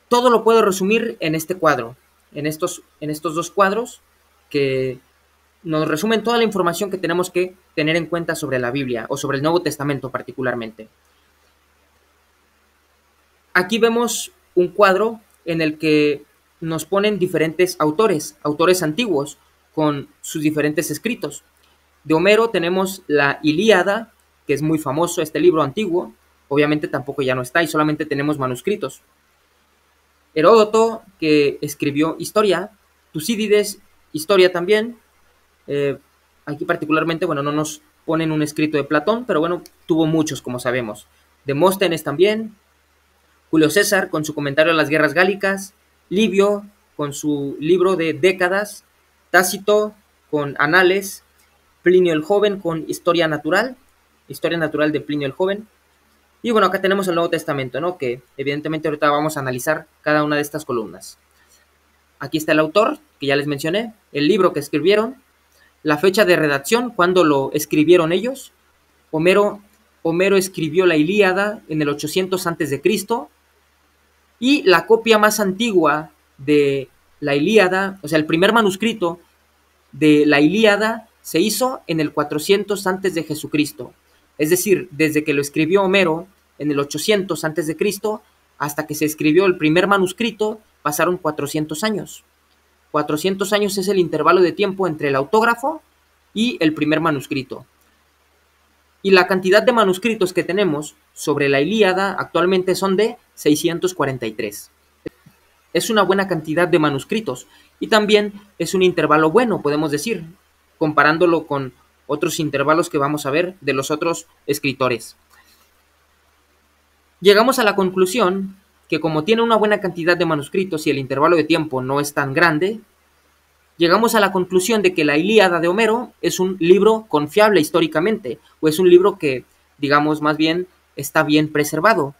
Todo lo puedo resumir en este cuadro, en estos dos cuadros que nos resumen toda la información que tenemos que tener en cuenta sobre la Biblia o sobre el Nuevo Testamento particularmente. Aquí vemos un cuadro en el que nos ponen diferentes autores antiguos con sus diferentes escritos. De Homero tenemos la Ilíada, que es muy famoso este libro antiguo, obviamente tampoco ya no está y solamente tenemos manuscritos. Heródoto, que escribió Historia, Tucídides, Historia también. Eh, Aquí particularmente, bueno, no nos ponen un escrito de Platón, pero bueno, tuvo muchos, como sabemos. Demóstenes también, Julio César con su comentario a las guerras gálicas, Livio con su libro de Décadas, Tácito con Anales, Plinio el Joven con Historia Natural de Plinio el Joven. Y bueno, acá tenemos el Nuevo Testamento, ¿no? Que evidentemente ahorita vamos a analizar cada una de estas columnas. Aquí está el autor, que ya les mencioné, el libro que escribieron, la fecha de redacción, cuando lo escribieron ellos. Homero, Homero escribió la Ilíada en el 800 a.C. y la copia más antigua de la Ilíada, o sea, el primer manuscrito de la Ilíada se hizo en el 400 antes de Jesucristo. Es decir, desde que lo escribió Homero en el 800 antes de Cristo hasta que se escribió el primer manuscrito pasaron 400 años. 400 años es el intervalo de tiempo entre el autógrafo y el primer manuscrito. Y la cantidad de manuscritos que tenemos sobre la Ilíada actualmente son de 643. Es una buena cantidad de manuscritos y también es un intervalo bueno, podemos decir, comparándolo con otros intervalos que vamos a ver de los otros escritores. Llegamos a la conclusión que como tiene una buena cantidad de manuscritos y el intervalo de tiempo no es tan grande, llegamos a la conclusión de que la Ilíada de Homero es un libro confiable históricamente, o es un libro que, digamos, más bien está bien preservado.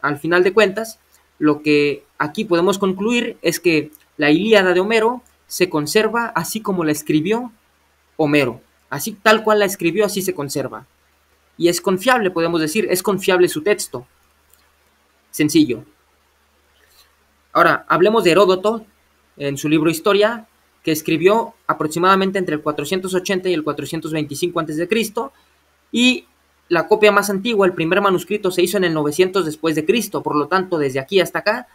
Al final de cuentas, lo que aquí podemos concluir es que la Ilíada de Homero se conserva así como la escribió Homero. Así tal cual la escribió, así se conserva. Y es confiable, podemos decir, es confiable su texto. Sencillo. Ahora, hablemos de Heródoto, en su libro Historia, que escribió aproximadamente entre el 480 y el 425 a.C., y la copia más antigua, el primer manuscrito, se hizo en el 900 después de Cristo. Por lo tanto, desde aquí hasta acá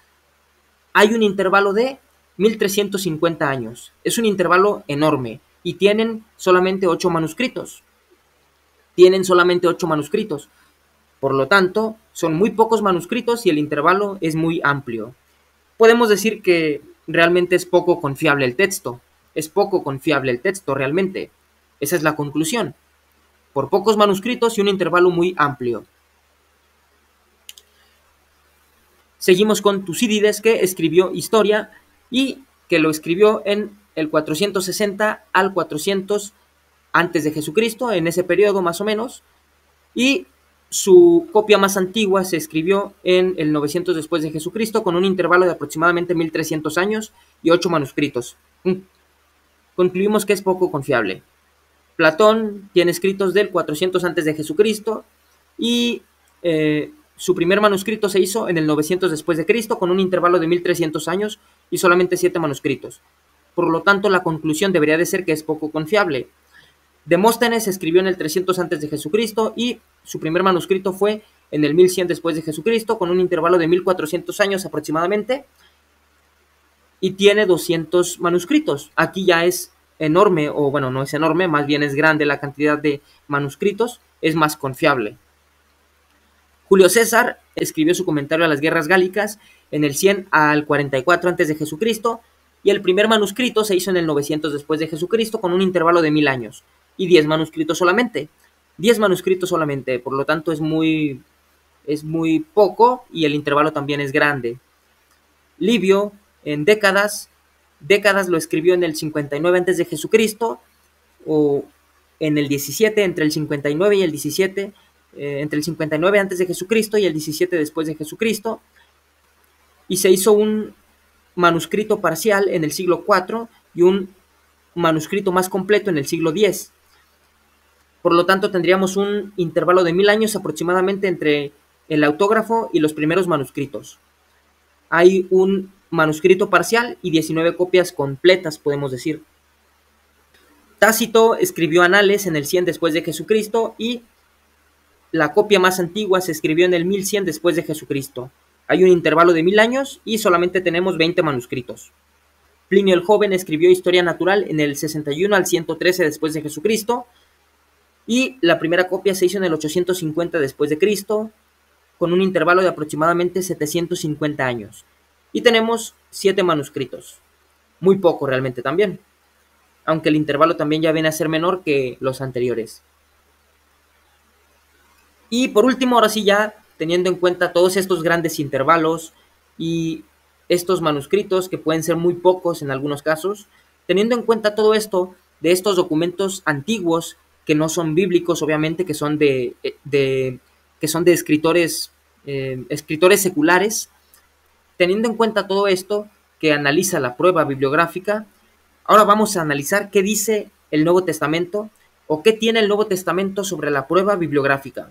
hay un intervalo de 1350 años. Es un intervalo enorme y tienen solamente 8 manuscritos. Por lo tanto, son muy pocos manuscritos y el intervalo es muy amplio. Podemos decir que realmente es poco confiable el texto. Es poco confiable el texto realmente. Esa es la conclusión. Por pocos manuscritos y un intervalo muy amplio. Seguimos con Tucídides, que escribió Historia y que lo escribió en el 460 al 400 antes de Jesucristo, en ese periodo más o menos, y su copia más antigua se escribió en el 900 después de Jesucristo, con un intervalo de aproximadamente 1300 años y 8 manuscritos. Concluimos que es poco confiable. Platón tiene escritos del 400 antes de Jesucristo y su primer manuscrito se hizo en el 900 después de Cristo, con un intervalo de 1300 años y solamente 7 manuscritos. Por lo tanto, la conclusión debería de ser que es poco confiable. Demóstenes escribió en el 300 antes de Jesucristo y su primer manuscrito fue en el 1100 después de Jesucristo, con un intervalo de 1400 años aproximadamente, y tiene 200 manuscritos. Aquí ya es enorme, o bueno, no es enorme, más bien es grande la cantidad de manuscritos, es más confiable. Julio César escribió su comentario a las guerras gálicas en el 100 al 44 antes de Jesucristo, y el primer manuscrito se hizo en el 900 después de Jesucristo, con un intervalo de 1000 años y 10 manuscritos solamente. 10 manuscritos solamente, por lo tanto es muy poco y el intervalo también es grande. Livio en Décadas lo escribió en el 59 antes de Jesucristo, o en el 17, entre el 59 y el 17, entre el 59 antes de Jesucristo y el 17 después de Jesucristo, y se hizo un manuscrito parcial en el siglo IV y un manuscrito más completo en el siglo X. Por lo tanto, tendríamos un intervalo de 1000 años aproximadamente entre el autógrafo y los primeros manuscritos. hay un manuscrito parcial y 19 copias completas, podemos decir. Tácito escribió Anales en el 100 después de Jesucristo y la copia más antigua se escribió en el 1100 después de Jesucristo. Hay un intervalo de 1000 años y solamente tenemos 20 manuscritos. Plinio el Joven escribió Historia Natural en el 61 al 113 después de Jesucristo y la primera copia se hizo en el 850 después de Cristo, con un intervalo de aproximadamente 750 años. Y tenemos 7 manuscritos. Muy poco realmente también, aunque el intervalo también ya viene a ser menor que los anteriores. Y por último, ahora sí ya, teniendo en cuenta todos estos grandes intervalos y estos manuscritos, que pueden ser muy pocos en algunos casos, teniendo en cuenta todo esto de estos documentos antiguos, que no son bíblicos, obviamente, que son de escritores, escritores seculares, teniendo en cuenta todo esto que analiza la prueba bibliográfica, ahora vamos a analizar qué dice el Nuevo Testamento o qué tiene el Nuevo Testamento sobre la prueba bibliográfica.